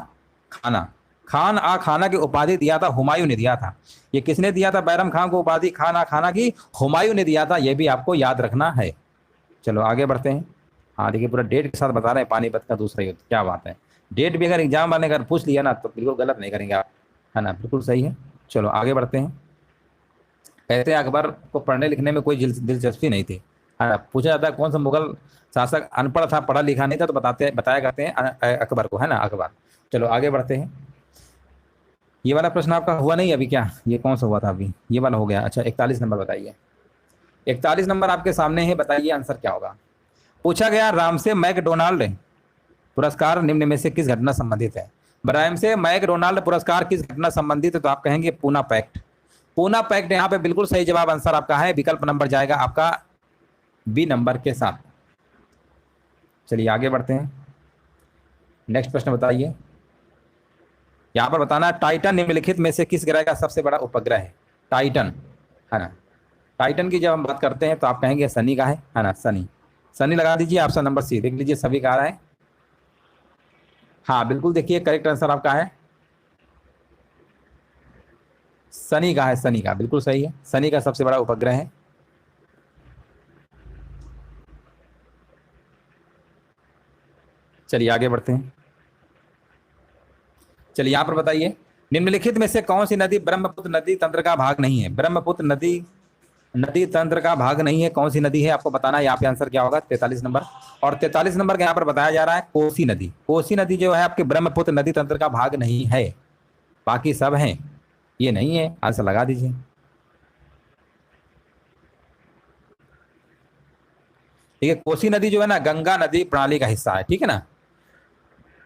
S1: खाना, खान आ खाना की उपाधि दिया था, हुमायूं ने दिया था। ये किसने दिया था बैराम खान को उपाधि खान आ खाना की? हुमायूं ने दिया था, ये भी आपको याद रखना है। चलो आगे बढ़ते हैं। हाँ देखिए पूरा डेट के साथ बता रहे हैं पानीपत का दूसरा युद्ध, क्या बात है। डेट भी अगर एग्जाम वाले अगर पूछ लिया ना तो बिल्कुल गलत नहीं करेंगे आप, है ना, बिल्कुल सही है। चलो आगे बढ़ते हैं। कहते हैं अकबर को पढ़ने लिखने में कोई दिलचस्पी नहीं थी, है ना। पूछा जाता है कौन सा मुगल शासक अनपढ़ था, पढ़ा लिखा नहीं था, तो बताया करते हैं अकबर को, है ना, अकबर। चलो आगे बढ़ते हैं। ये वाला प्रश्न आपका हुआ नहीं अभी क्या? ये कौन सा हुआ था अभी? ये वाला हो गया। अच्छा 41 नंबर बताइए। 41 नंबर आपके सामने है, बताइए आंसर क्या होगा। पूछा गया रामसे मैकडोनाल्ड पुरस्कार निम्न में से किस घटना संबंधित है? रामसे मैकडोनाल्ड पुरस्कार किस घटना संबंधित है? तो आप कहेंगे पूना पैक्ट। पूना पैक्ट यहाँ पे बिल्कुल सही जवाब आंसर आपका है, विकल्प नंबर जाएगा आपका बी नंबर के साथ। चलिए आगे बढ़ते हैं, नेक्स्ट प्रश्न बताइए। यहाँ पर बताना टाइटन निम्नलिखित में से किस ग्रह का सबसे बड़ा उपग्रह है? टाइटन, है ना। टाइटन की जब हम बात करते हैं तो आप कहेंगे शनि का है ना, शनि। शनि लगा दीजिए, ऑप्शन नंबर सी देख लीजिए, सभी का आ रहा है। हाँ बिल्कुल, देखिए करेक्ट आंसर आपका है शनि का है, शनि का बिल्कुल सही है, शनि का सबसे बड़ा उपग्रह है। चलिए आगे बढ़ते हैं। चलिए यहाँ पर बताइए निम्नलिखित में से कौन सी नदी ब्रह्मपुत्र नदी तंत्र का भाग नहीं है? ब्रह्मपुत्र नदी नदी तंत्र का भाग नहीं है, कौन सी नदी है आपको बताना है। यहाँ पे आंसर क्या होगा? 43 नंबर। और 43 नंबर का यहाँ पर बताया जा रहा है कोसी नदी। कोसी नदी जो है आपके ब्रह्मपुत्र नदी तंत्र का भाग नहीं है, बाकी सब हैं, ये नहीं है। आंसर लगा दीजिए। ठीक है, कोसी नदी जो है ना गंगा नदी प्रणाली का हिस्सा है, ठीक है ना।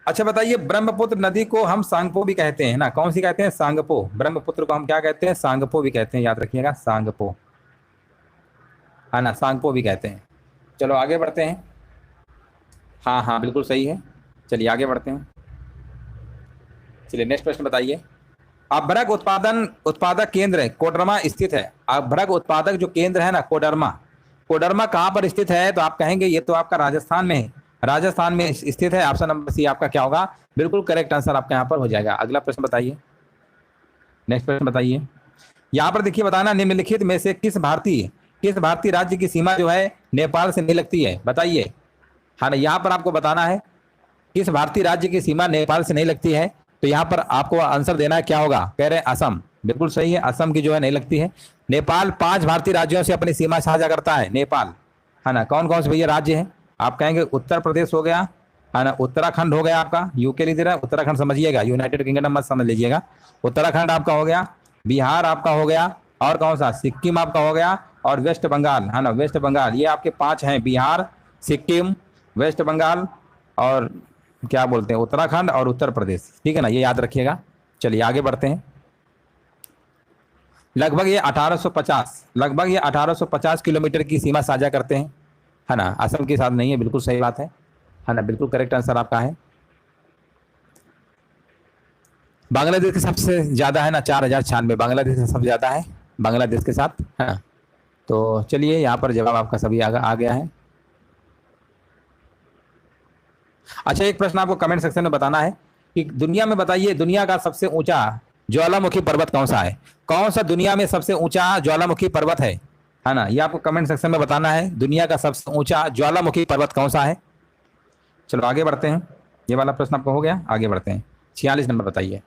S1: अच्छा बताइए ब्रह्मपुत्र नदी को हम सांगपो भी कहते हैं ना, कौन सी कहते हैं? सांगपो। ब्रह्मपुत्र को हम क्या कहते हैं? सांगपो भी कहते हैं, याद रखिएगा, सांगपो, है ना, सांगपो भी कहते हैं। चलो आगे बढ़ते हैं। हाँ हाँ बिल्कुल सही है। चलिए आगे बढ़ते हैं। चलिए नेक्स्ट प्रश्न बताइए। अभ्रक उत्पादक केंद्र कोडरमा स्थित है। अभ्रक उत्पादक जो केंद्र है ना कोडरमा, कोडरमा कहाँ पर स्थित है? तो आप कहेंगे ये तो आपका राजस्थान में है, राजस्थान में स्थित है। ऑप्शन नंबर सी आपका क्या होगा? बिल्कुल करेक्ट आंसर आपका यहाँ पर हो जाएगा। अगला प्रश्न बताइए, नेक्स्ट प्रश्न बताइए। यहाँ पर देखिए बताना निम्नलिखित में से किस भारतीय राज्य की सीमा जो है नेपाल से नहीं लगती है? बताइए। हाँ ना, यहाँ पर आपको बताना है किस भारतीय राज्य की सीमा नेपाल से नहीं लगती है? तो यहाँ पर आपको आंसर देना है, क्या होगा? कह रहे हैं असम। बिल्कुल सही है, असम की जो है नहीं लगती है। नेपाल 5 भारतीय राज्यों से अपनी सीमा साझा करता है, नेपाल, है ना। कौन कौन से भैया राज्य हैं? आप कहेंगे उत्तर प्रदेश हो गया, है ना, उत्तराखंड हो गया आपका, यूके लीजिए रहा, उत्तराखंड समझिएगा, यूनाइटेड किंगडम मत समझ लीजिएगा। उत्तराखंड आपका हो गया, बिहार आपका हो गया, और कौन सा? सिक्किम आपका हो गया, और वेस्ट बंगाल, है ना, वेस्ट बंगाल। ये आपके 5 हैं, बिहार, सिक्किम, वेस्ट बंगाल, और क्या बोलते हैं, उत्तराखंड और उत्तर प्रदेश। ठीक है ना, ये याद रखिएगा। चलिए आगे बढ़ते हैं। लगभग ये 1850 किलोमीटर की सीमा साझा करते हैं, है ना। असम के साथ नहीं है, बिल्कुल सही बात है ना, बिल्कुल करेक्ट आंसर आपका है। बांग्लादेश के सबसे ज्यादा है ना, 4096, बांग्लादेश से सबसे ज्यादा है, बांग्लादेश के साथ, है ना। तो चलिए यहाँ पर जवाब आपका सभी आ गया है। अच्छा, एक प्रश्न आपको कमेंट सेक्शन में बताना है कि दुनिया में बताइए, दुनिया का सबसे ऊंचा ज्वालामुखी पर्वत कौन सा है? कौन सा दुनिया में सबसे ऊंचा ज्वालामुखी पर्वत है ना, ये आपको कमेंट सेक्शन में बताना है। दुनिया का सबसे ऊंचा ज्वालामुखी पर्वत कौन सा है? चलो आगे बढ़ते हैं, ये वाला प्रश्न आपको हो गया, आगे बढ़ते हैं। 46 नंबर बताइए।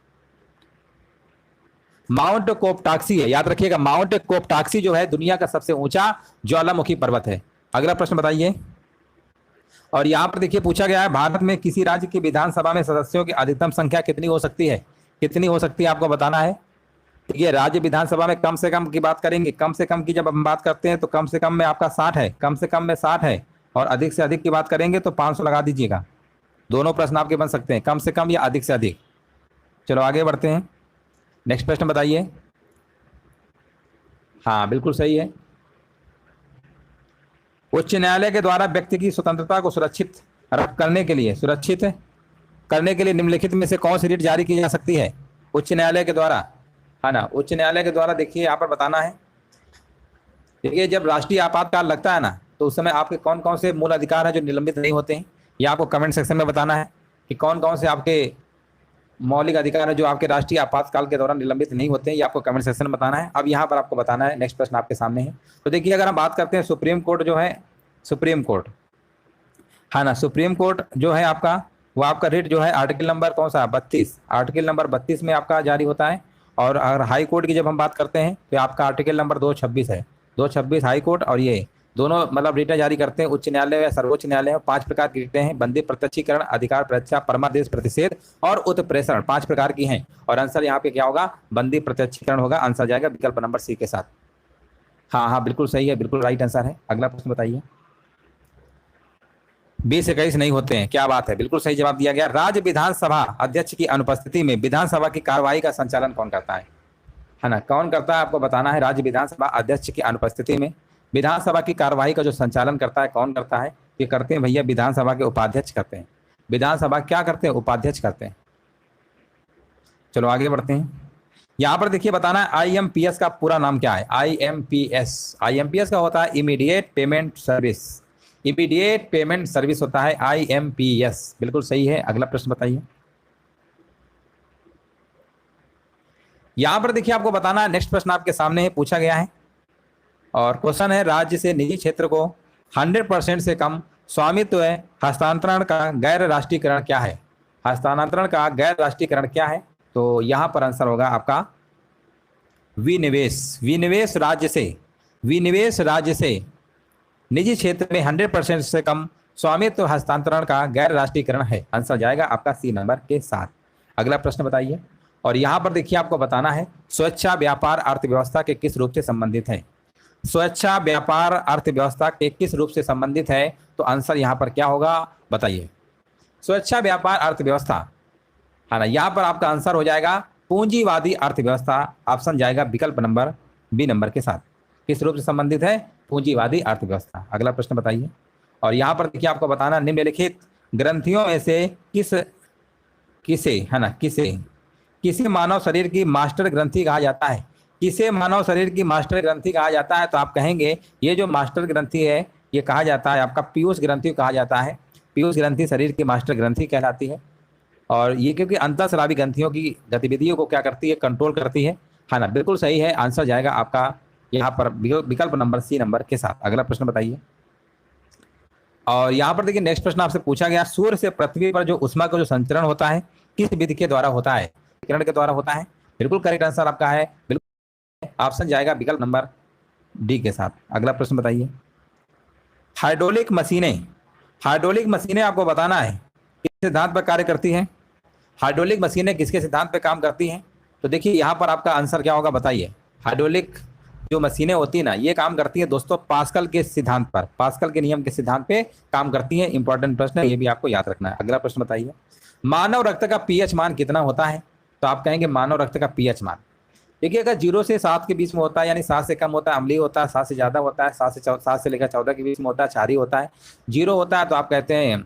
S1: माउंट कोपटाक्सी है, याद रखिएगा, माउंट कोपटाक्सी जो है दुनिया का सबसे ऊंचा ज्वालामुखी पर्वत है। अगला प्रश्न बताइए। और यहाँ पर देखिए पूछा गया है, भारत में किसी राज्य की विधानसभा में सदस्यों की अधिकतम संख्या कितनी हो सकती है? कितनी हो सकती है आपको बताना है। ये राज्य विधानसभा में कम से कम की बात करेंगे, कम से कम की जब हम बात करते हैं तो कम से कम में आपका 60 है, कम से कम में 60 है, और अधिक से अधिक की बात करेंगे तो 500 लगा दीजिएगा। दोनों प्रश्न आपके बन सकते हैं, कम से कम या अधिक से अधिक। चलो आगे बढ़ते हैं, नेक्स्ट प्रश्न बताइए। हाँ बिल्कुल सही है। उच्च न्यायालय के द्वारा व्यक्ति की स्वतंत्रता को सुरक्षित करने के लिए निम्नलिखित में से कौन सी रिट जारी की जा सकती है? उच्च न्यायालय के द्वारा, है ना, उच्च न्यायालय के द्वारा देखिए यहाँ पर बताना है। देखिए जब राष्ट्रीय आपातकाल लगता है ना, तो उस समय आपके कौन कौन से मूल अधिकार हैं जो निलंबित नहीं होते हैं, ये आपको कमेंट सेक्शन में बताना है कि कौन कौन से आपके मौलिक अधिकार है जो आपके राष्ट्रीय आपातकाल के दौरान निलंबित नहीं होते हैं, ये आपको कमेंट सेक्शन में बताना है। अब यहाँ पर आपको बताना है, नेक्स्ट प्रश्न आपके सामने है। तो देखिए अगर हम बात करते हैं सुप्रीम कोर्ट जो है, सुप्रीम कोर्ट, है ना, सुप्रीम कोर्ट जो है आपका, वो आपका रिट जो है आर्टिकल नंबर कौन सा? 32, आर्टिकल नंबर 32 में आपका जारी होता है। और अगर हाई कोर्ट की जब हम बात करते हैं तो आपका आर्टिकल नंबर 226 है, 226 हाई कोर्ट, और ये दोनों मतलब रिटें जारी करते हैं उच्च न्यायालय या सर्वोच्च न्यायालय। 5 प्रकार की रिटें हैं, बंदी, प्रत्यक्षीकरण, अधिकार परीक्षा, परमादेश, प्रतिषेध और उत्प्रेषण, 5 प्रकार की हैं। और आंसर यहाँ पे क्या होगा? बंदी प्रत्यक्षीकरण होगा। आंसर जाएगा विकल्प नंबर सी के साथ। हाँ बिल्कुल सही है, बिल्कुल राइट आंसर है। अगला प्रश्न बताइए। 20-21 नहीं होते हैं, क्या बात है, बिल्कुल सही जवाब दिया गया। राज्य विधानसभा अध्यक्ष की अनुपस्थिति में विधानसभा की कार्यवाही का संचालन कौन करता है ना, कौन करता है आपको बताना है। राज्य विधानसभा अध्यक्ष की अनुपस्थिति में विधानसभा की कार्यवाही का जो संचालन करता है कौन करता है? ये करते हैं भैया विधानसभा के उपाध्यक्ष करते हैं। विधानसभा क्या करते हैं? उपाध्यक्ष करते हैं। चलो आगे बढ़ते हैं। यहाँ पर देखिए बताना है IMPS का पूरा नाम क्या है? IMPS का होता है immediate payment service, immediate payment service होता है IMPS, बिल्कुल सही है। अगला प्रश्न बताइए। यहां पर देखिए आपको बताना है, नेक्स्ट प्रश्न आपके सामने है, पूछा गया है और क्वेश्चन है, राज्य से निजी क्षेत्र को 100% से कम स्वामित्व हस्तांतरण का गैर राष्ट्रीयकरण क्या है? हस्तांतरण का गैर राष्ट्रीयकरण क्या है? तो यहां पर आंसर होगा आपका विनिवेश। विनिवेश राज्य से निजी क्षेत्र में 100% से कम स्वामित्व हस्तांतरण का गैर राष्ट्रीयकरण है। आंसर जाएगा आपका सी नंबर के साथ। अगला प्रश्न बताइए। और यहां पर देखिए आपको बताना है, स्वेच्छा व्यापार अर्थव्यवस्था के किस रूप से संबंधित है? स्वेच्छा व्यापार अर्थव्यवस्था के किस रूप से संबंधित है? तो आंसर यहां पर क्या होगा बताइए। स्वेच्छा व्यापार अर्थव्यवस्था, है ना, यहां पर आपका आंसर हो जाएगा पूंजीवादी अर्थव्यवस्था। ऑप्शन जाएगा विकल्प नंबर बी नंबर के साथ। किस रूप से संबंधित है? पूंजीवादी अर्थव्यवस्था। अगला प्रश्न बताइए। और यहां पर देखिए आपको बताना, निम्नलिखित ग्रंथियों में से किसे मानव शरीर की मास्टर ग्रंथि कहा जाता है? किसे मानव शरीर की मास्टर ग्रंथि कहा जाता है? तो आप कहेंगे ये जो मास्टर ग्रंथि है ये कहा जाता है आपका पीयूष ग्रंथि कहा जाता है। पीयूष ग्रंथि शरीर की मास्टर ग्रंथि कहलाती है। और ये क्योंकि अंतःस्रावी ग्रंथियों की गतिविधियों को क्या करती है? कंट्रोल करती है ना, बिल्कुल सही है। आंसर जाएगा आपका यहाँ पर विकल्प नंबर सी नंबर के साथ। अगला प्रश्न बताइए। और यहाँ पर देखिए नेक्स्ट प्रश्न आपसे पूछा गया, सूर्य से पृथ्वी पर जो उष्मा का जो संचरण होता है किस विधि के द्वारा होता है? किरण के द्वारा होता है। बिल्कुल करेक्ट आंसर आपका है, बिल्कुल ऑप्शन जाएगा विकल्प नंबर डी के साथ। अगला प्रश्न बताइए, हाइड्रोलिक मशीनें, हाइड्रोलिक मशीनें आपको बताना है किस सिद्धांत पर कार्य करती हैं? हाइड्रोलिक मशीनें किसके सिद्धांत पर काम करती हैं? तो देखिए यहाँ पर आपका आंसर क्या होगा बताइए। हाइड्रोलिक जो मशीनें होती है ना, ये काम करती है दोस्तों पास्कल के सिद्धांत पर, पास्कल के नियम के सिद्धांत पे काम करती है। इंपॉर्टेंट प्रश्न है, ये भी आपको याद रखना है। अगला प्रश्न बताइए, मानव रक्त का पीएच मान कितना होता है? तो आप कहेंगे मानव रक्त का पीएच मान, देखिए अगर 0 से 7 के बीच में होता है यानी 7 से कम होता है अम्लीय होता है, 7 से ज्यादा होता है 7 से लेकर 14 के बीच में होता है क्षारीय होता है, 0 होता है तो आप कहते हैं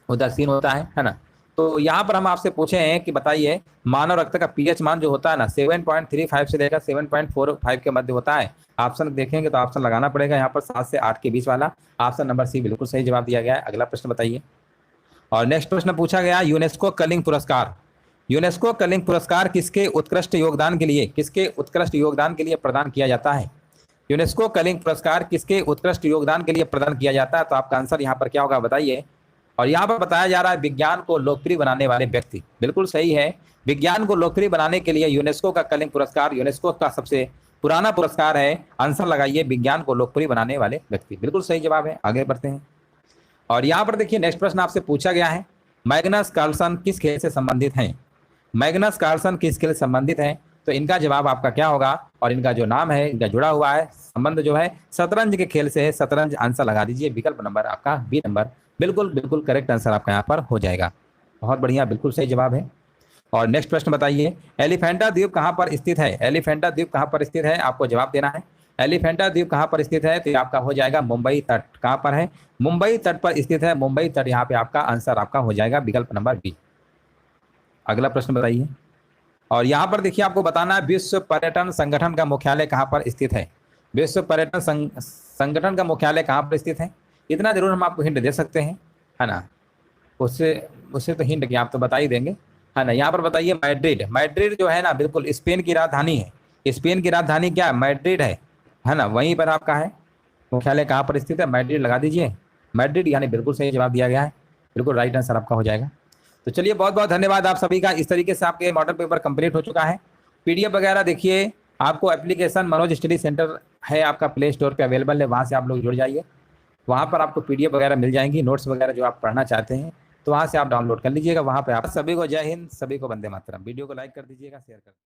S1: उदासीन होता है ना। तो यहाँ पर हम आपसे पूछे हैं कि बताइए मानव रक्त का पीएच मान जो होता है ना 7.35 से लेकर 7.45 के मध्य होता है। ऑप्शन देखेंगे तो ऑप्शन लगाना पड़ेगा यहाँ पर 7 से 8 के बीच वाला। ऑप्शन नंबर सी बिल्कुल सही जवाब दिया गया है। अगला प्रश्न बताइए, और नेक्स्ट प्रश्न पूछा गया, यूनेस्को कलिंग पुरस्कार, यूनेस्को कलिंग पुरस्कार किसके उत्कृष्ट योगदान के लिए, किसके उत्कृष्ट योगदान के लिए प्रदान किया जाता है? यूनेस्को कलिंग पुरस्कार किसके उत्कृष्ट योगदान के लिए प्रदान किया जाता है? तो आपका आंसर यहाँ पर क्या होगा बताइए। और यहाँ पर बताया जा रहा है विज्ञान को लोकप्रिय बनाने वाले व्यक्ति, बिल्कुल सही है। विज्ञान को लोकप्रिय बनाने के लिए यूनेस्को का कलिंग पुरस्कार यूनेस्को का सबसे पुराना पुरस्कार है। आंसर लगाइए विज्ञान को लोकप्रिय बनाने वाले व्यक्ति, बिल्कुल सही जवाब है। आगे बढ़ते हैं, और यहाँ पर देखिए नेक्स्ट प्रश्न आपसे पूछा गया है, मैग्नस कार्लसन किस खेल से संबंधित हैं? मैग्नस कार्लसन किस खेल से संबंधित हैं? तो इनका जवाब आपका क्या होगा, और इनका जो नाम है, इनका जुड़ा हुआ है संबंध जो है शतरंज के खेल से है, शतरंज। आंसर लगा दीजिए विकल्प नंबर आपका बी नंबर, बिल्कुल बिल्कुल करेक्ट आंसर आपका यहाँ पर हो जाएगा। बहुत बढ़िया, बिल्कुल सही जवाब है। और नेक्स्ट प्रश्न बताइए, एलिफेंटा द्वीप कहाँ पर स्थित है? एलिफेंटा द्वीप कहाँ पर स्थित है, आपको जवाब देना है। एलिफेंटा द्वीप कहाँ पर स्थित है? तो आपका हो जाएगा मुंबई तट। कहाँ पर है? मुंबई तट पर स्थित है, मुंबई तट। यहाँ पे आपका आंसर आपका हो जाएगा विकल्प नंबर बी। अगला प्रश्न बताइए, और यहाँ पर देखिए आपको बताना है विश्व पर्यटन संगठन का मुख्यालय कहाँ पर स्थित है? विश्व पर्यटन संगठन का मुख्यालय कहाँ पर स्थित है? इतना जरूर हम आपको हिंट दे सकते हैं, है ना। उससे तो हिंट क्या आप तो बता ही देंगे, है ना। यहाँ पर बताइए मैड्रिड, मैड्रिड जो है ना बिल्कुल स्पेन की राजधानी है। स्पेन की राजधानी क्या है? मैड्रिड है ना। वहीं पर आपका है मुख्यालय कहाँ पर स्थित है? मैड्रिड लगा दीजिए, मैड्रिड, यानी बिल्कुल सही जवाब दिया गया है, बिल्कुल राइट आंसर आपका हो जाएगा। तो चलिए बहुत बहुत धन्यवाद आप सभी का। इस तरीके से आपके मॉडल पेपर कंप्लीट हो चुका है। पीडीएफ वगैरह देखिए आपको एप्लीकेशन मनोज स्टडी सेंटर है आपका प्ले स्टोर पे अवेलेबल है, वहाँ से आप लोग जुड़ जाइए। वहाँ पर आपको पीडीएफ वगैरह मिल जाएंगी, नोट्स वगैरह जो आप पढ़ना चाहते हैं तो वहाँ से आप डाउनलोड कर लीजिएगा। वहाँ पे आप सभी को जय हिंद, सभी को वंदे मातरम। वीडियो को लाइक कर दीजिएगा, शेयर कर दीजिएगा।